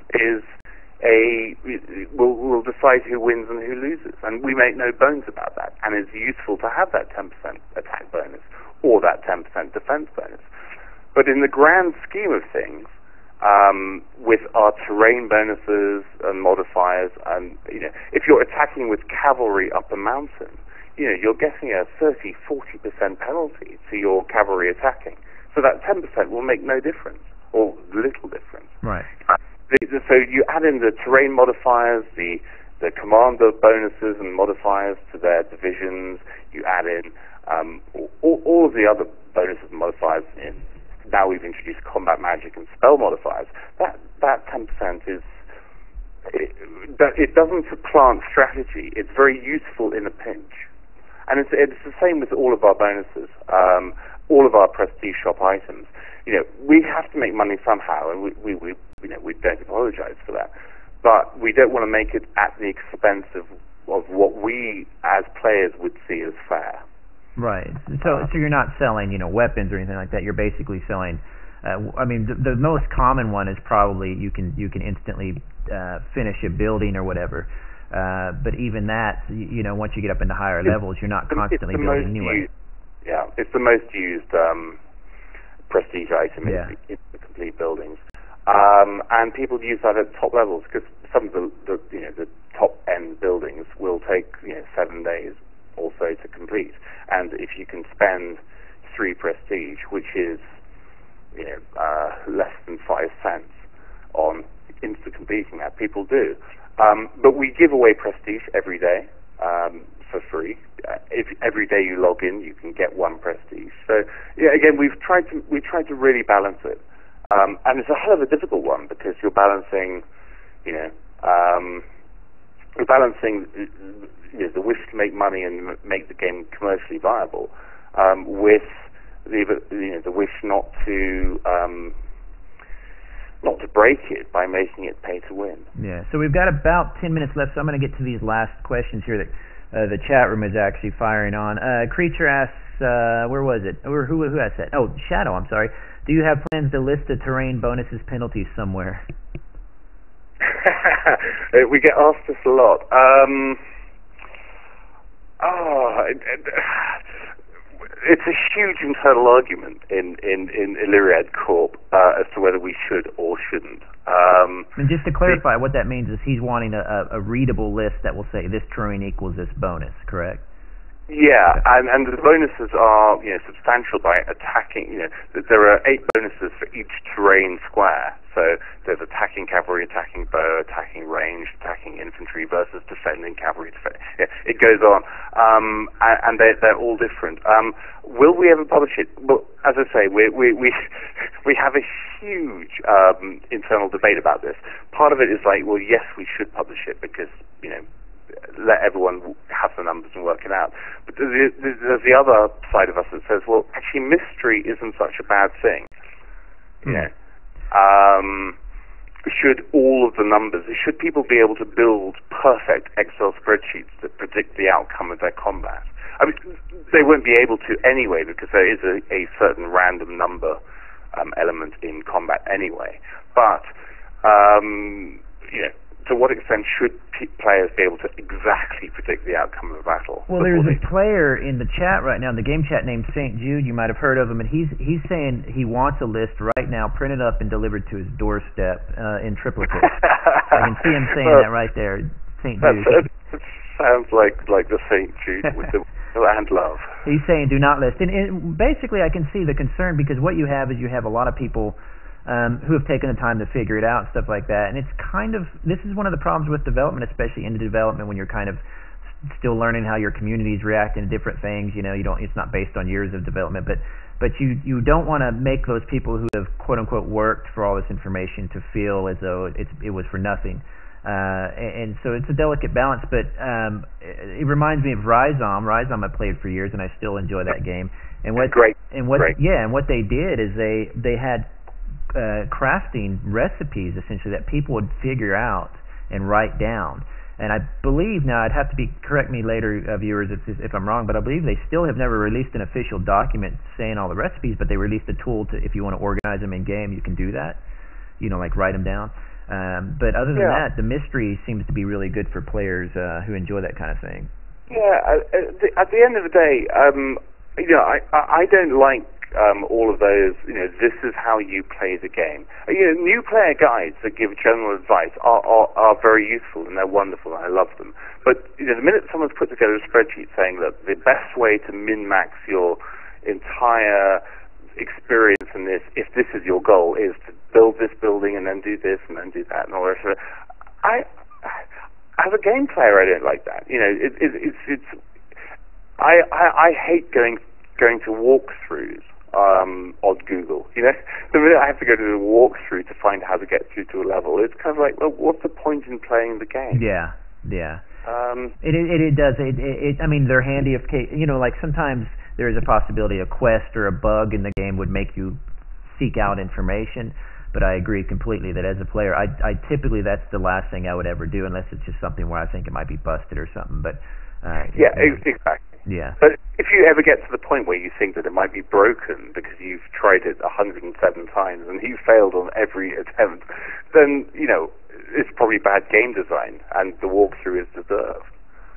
will decide who wins and who loses, and we make no bones about that. And it's useful to have that 10% attack bonus or that 10% defense bonus. But in the grand scheme of things, with our terrain bonuses and modifiers, and if you're attacking with cavalry up a mountain, you're getting a 30-40% penalty to your cavalry attacking. So that 10% will make no difference, or little difference. Right. So you add in the terrain modifiers, the commander bonuses and modifiers to their divisions. You add in all of the other bonuses and modifiers. Now we've introduced combat magic and spell modifiers. That 10% is it doesn't supplant strategy. It's very useful in a pinch, and it's the same with all of our bonuses, all of our prestige shop items. We have to make money somehow, and we don't apologize for that. But we don't want to make it at the expense of what we as players would see as fair. Right. So you're not selling, weapons or anything like that. You're basically selling. The most common one is probably you can instantly finish a building or whatever. But even that, once you get up into higher levels, you're not constantly building new ones. Yeah, it's the most used prestige item in the complete buildings. And people use that at top levels because some of the top end buildings will take 7 days or so to complete. And if you can spend 3 prestige, which is less than 5 cents on insta completing that, people do. But we give away prestige every day for free. If every day you log in, you can get 1 prestige. So again, we've tried to really balance it. And it's a hell of a difficult one because you're balancing, the wish to make money and make the game commercially viable, with the wish not to break it by making it pay to win. Yeah. So we've got about 10 minutes left. So I'm going to get to these last questions here that the chat room is actually firing on. Creature asks, where was it? Or who asked that? Oh, Shadow. I'm sorry. Do you have plans to list the terrain bonuses penalties somewhere? We get asked this a lot. It's a huge internal argument in Illyriad Corp as to whether we should or shouldn't. And just to clarify, what that means is he's wanting a readable list that will say this terrain equals this bonus, correct? Yeah, and the bonuses are substantial by attacking. There are 8 bonuses for each terrain square. So there's attacking cavalry, attacking bow, attacking range, attacking infantry versus defending cavalry. It goes on, and they're all different. Will we ever publish it? Well, as I say, we have a huge internal debate about this. Part of it is like, well, yes, we should publish it because let everyone have the numbers and work it out. But there's the other side of us that says, well, actually, mystery isn't such a bad thing. Should all of the numbers, should people be able to build perfect Excel spreadsheets that predict the outcome of their combat? I mean, they won't be able to anyway because there is a certain random number element in combat anyway. But to what extent should players be able to exactly predict the outcome of a battle? Well, there's a player in the chat right now, in the game chat, named St. Jude. You might have heard of him, and he's saying he wants a list right now, printed up and delivered to his doorstep in triplicate. I can see him saying that right there, St. Jude. That sounds like the St. Jude with the and love. He's saying do not list, and basically I can see the concern because what you have is you have a lot of people who have taken the time to figure it out and stuff like that. And it's this is one of the problems with development, especially into development when you're kind of still learning how your communities react to different things. It's not based on years of development, but you don't want to make those people who have quote unquote worked for all this information to feel as though it was for nothing. And so it's a delicate balance, but it reminds me of Rhizome. Rhizome I played for years, and I still enjoy that game. And what they did is they had crafting recipes essentially that people would figure out and write down. And I believe, now I'd have to correct me later, viewers, if I'm wrong, but I believe they still have never released an official document saying all the recipes, but they released a tool to, if you want to organize them in game, you can do that. Like write them down. But other than that, the mystery seems to be really good for players who enjoy that kind of thing. Yeah, at the end of the day, I don't like all of those, this is how you play the game. New player guides that give general advice are very useful and they're wonderful and I love them. But the minute someone's put together a spreadsheet saying that the best way to min-max your entire experience in this, if this is your goal, is to build this building and then do this and then do that and all the rest of it. As a game player, I don't like that. You know, I hate going to walkthroughs on Google. You know, the minute I have to go to the walkthrough to find how to get through to a level, it's kind of like, well, what's the point in playing the game? Yeah. It does. I mean, they're handy if, you know, like sometimes there is a possibility a quest or a bug in the game would make you seek out information. But I agree completely that as a player, I typically that's the last thing I would ever do unless it's just something where I think it might be busted or something. But exactly. Yeah. But if you ever get to the point where you think that it might be broken because you've tried it 107 times and you failed on every attempt, then you know it's probably bad game design, and the walkthrough is deserved.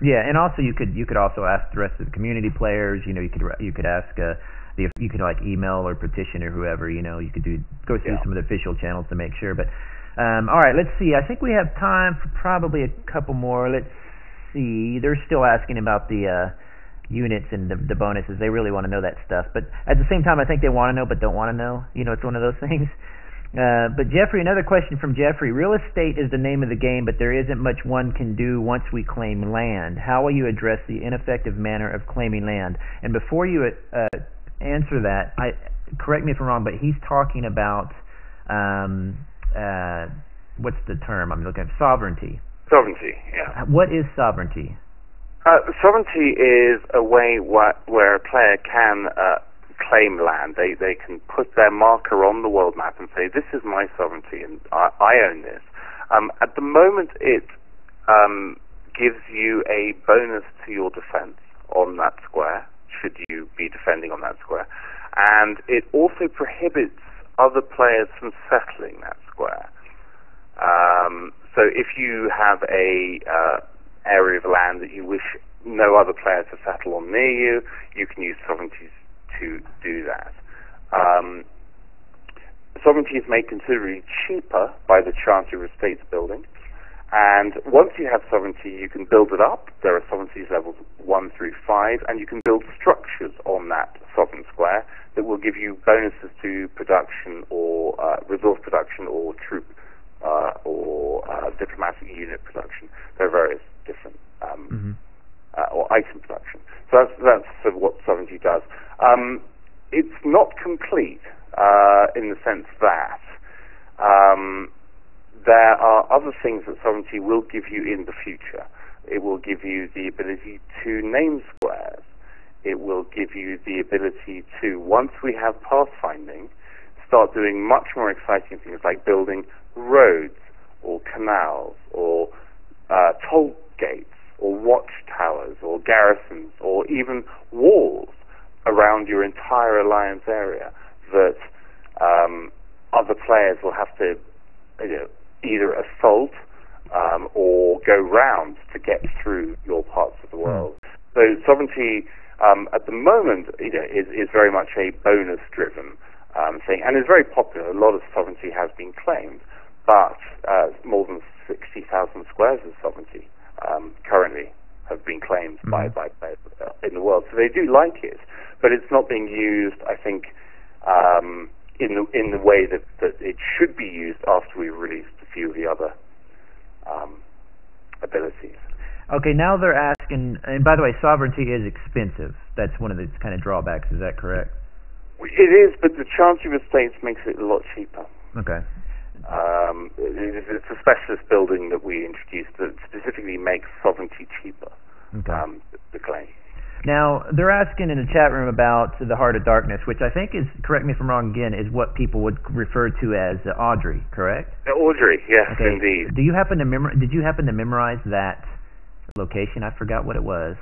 Yeah, and also you could also ask the rest of the community players. You know, you could ask. You could like email or petition or whoever, you know, you could go through some of the official channels to make sure. But all right, let's see. I think we have time for probably a couple more. Let's see. They're still asking about the units and the bonuses. They really want to know that stuff. But at the same time, I think they want to know but don't want to know. You know, it's one of those things. But Jeffrey, another question from Jeffrey. Real estate is the name of the game, but there isn't much one can do once we claim land. How will you address the ineffective manner of claiming land? And before you answer that, correct me if I'm wrong, but he's talking about what's the term I'm looking at? Sovereignty. Sovereignty, yeah. What is sovereignty? Sovereignty is a way where a player can claim land. They can put their marker on the world map and say, this is my sovereignty and I own this. At the moment, it gives you a bonus to your defense on that square, should you be defending on that square. And it also prohibits other players from settling that square. So if you have a area of land that you wish no other player to settle on near you, you can use sovereignty to do that. Sovereignty is made considerably cheaper by the Chancery of Estates building. And once you have sovereignty, you can build it up. There are sovereignties levels 1 through 5, and you can build structures on that sovereign square that will give you bonuses to production or resource production or troop or diplomatic unit production. There are various different or item production. So that's sort of what sovereignty does. It's not complete in the sense that there are other things that sovereignty will give you in the future. It will give you the ability to name squares. It will give you the ability to, once we have pathfinding, start doing much more exciting things like building roads or canals or toll gates or watchtowers or garrisons or even walls around your entire alliance area that other players will have to either assault or go round to get through your parts of the world. So sovereignty at the moment is very much a bonus-driven thing, and is very popular. A lot of sovereignty has been claimed, but more than 60,000 squares of sovereignty currently have been claimed by players in the world. So they do like it, but it's not being used, I think, in the way that it should be used after we've released a few of the other abilities. Okay, now they're asking, and by the way, sovereignty is expensive. That's one of the kind of drawbacks. Is that correct? It is, but the Chancery of Estates makes it a lot cheaper. Okay. It's a specialist building that we introduced that specifically makes sovereignty cheaper to claim. Now, they're asking in the chat room about the Heart of Darkness, which I think is, correct me if I'm wrong again, is what people would refer to as Audrey, correct? Audrey, yes, okay. Indeed. Did you happen to memorize that location? I forgot what it was.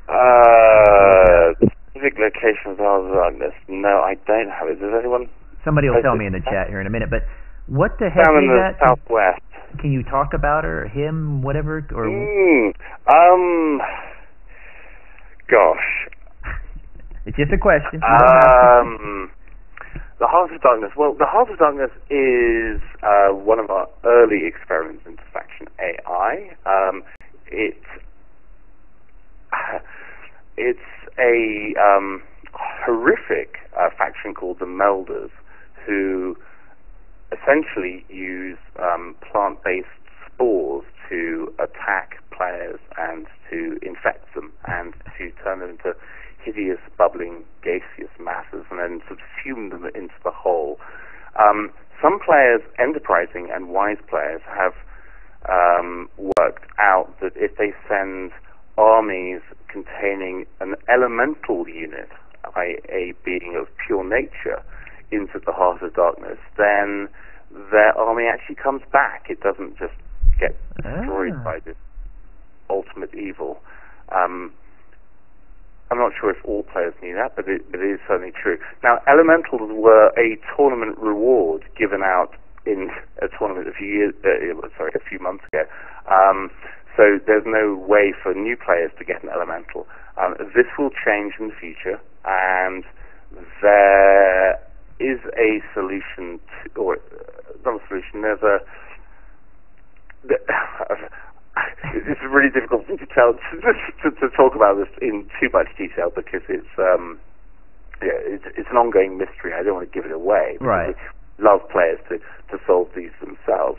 The specific location of the Heart of Darkness. No, I don't have it. Does anyone? Somebody will tell me in the chat here in a minute. But what the heck down in is the that? southwest. Can you talk about her, him, whatever? Or gosh. It's just a question. The Heart of Darkness. Well, the Heart of Darkness is one of our early experiments into faction AI. It's a horrific faction called the Melders, who essentially use plant-based spores to attack players and to infect them and to turn them into hideous, bubbling, gaseous masses and then subsume them into the whole. Some players, enterprising and wise players, have worked out that if they send armies containing an elemental unit, a being of pure nature, into the heart of darkness, then their army actually comes back. It doesn't just get destroyed by this ultimate evil. I'm not sure if all players knew that, but it is certainly true. Now, elementals were a tournament reward given out in a tournament a few months ago. So there's no way for new players to get an elemental. This will change in the future, and there is a solution, or not a solution. It's really difficult to talk about this in too much detail because it's an ongoing mystery. I don't want to give it away. Right. I love players to solve these themselves.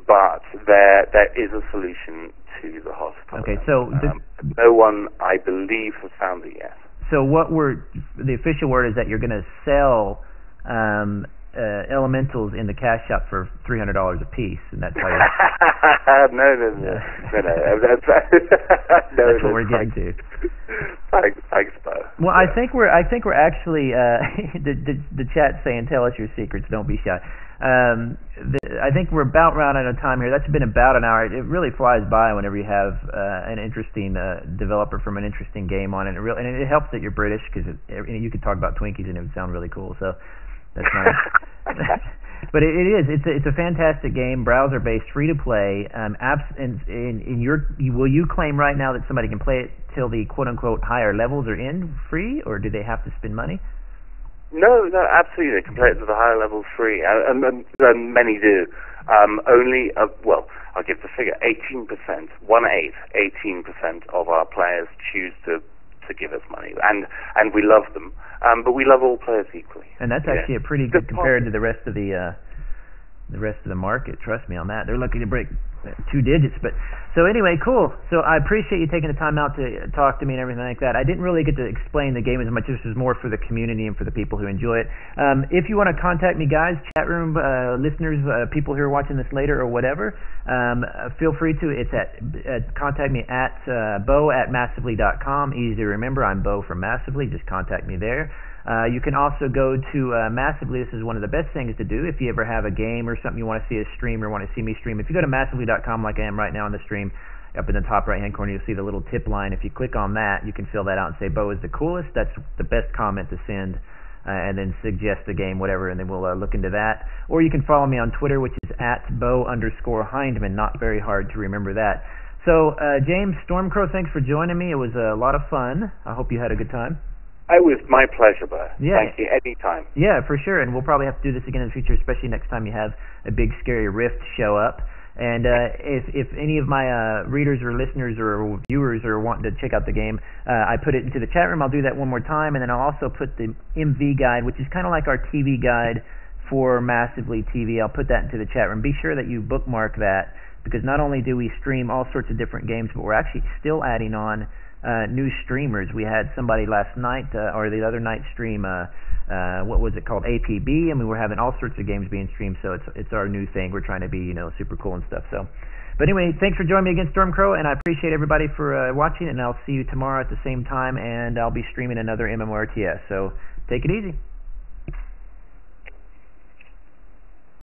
But there is a solution to the heart of Okay, so no one, I believe, has found it yet. So the official word is that you're going to sell elementals in the cash shop for $300 a piece, and that's how you... No. That's what we're getting to. Thanks, Beau. Well, yeah. I think we're actually the chat's saying, "Tell us your secrets, don't be shy." I think we're about running out of time here. That's been about an hour. It really flies by whenever you have an interesting developer from an interesting game on it. And it helps that you're British, because you could talk about Twinkies and it would sound really cool. So that's nice. But it is. It's a fantastic game, browser based, free to play. Will you claim right now that somebody can play it till the quote unquote higher levels are in free, or do they have to spend money? No, absolutely. They can play it to the higher levels free, and many do. I'll give the figure: 18%, 18% of our players choose to give us money, and we love them. But we love all players equally. And that's actually a pretty good compared to the rest of the market. Trust me on that. They're lucky to break 2 digits. But so anyway, cool. So I appreciate you taking the time out to talk to me and everything like that. I didn't really get to explain the game as much. This is more for the community and for the people who enjoy it. If you want to contact me, guys, chat room listeners, people who are watching this later or whatever, feel free to. It's contact me at beau@massively.com. Easy to remember. I'm Beau from Massively. Just contact me there. You can also go to Massively. This is one of the best things to do if you ever have a game or something you want to see us stream or want to see me stream. If you go to massively.com like I am right now on the stream, up in the top right hand corner you'll see the little tip line. If you click on that, you can fill that out and say Beau is the coolest. That's the best comment to send, and then suggest the game, whatever, and then we'll look into that. Or you can follow me on Twitter, which is at Beau_Hindman. Not very hard to remember that. So James Stormcrow, thanks for joining me. It was a lot of fun. I hope you had a good time. It was my pleasure, Beau. Yeah. Thank you. Anytime. Yeah, for sure. And we'll probably have to do this again in the future, especially next time you have a big scary rift show up. And if any of my readers or listeners or viewers are wanting to check out the game, I put it into the chat room. I'll do that one more time, and then I'll also put the MV guide, which is kind of like our TV guide for Massively TV. I'll put that into the chat room. Be sure that you bookmark that, because not only do we stream all sorts of different games, but we're actually still adding on new streamers. We had somebody last night or the other night stream what was it called, APB, and we were having all sorts of games being streamed. So it's our new thing. We're trying to be super cool and stuff. So, but anyway, thanks for joining me again, Stormcrow, and I appreciate everybody for watching. And I'll see you tomorrow at the same time, and I'll be streaming another MMORTS. So take it easy.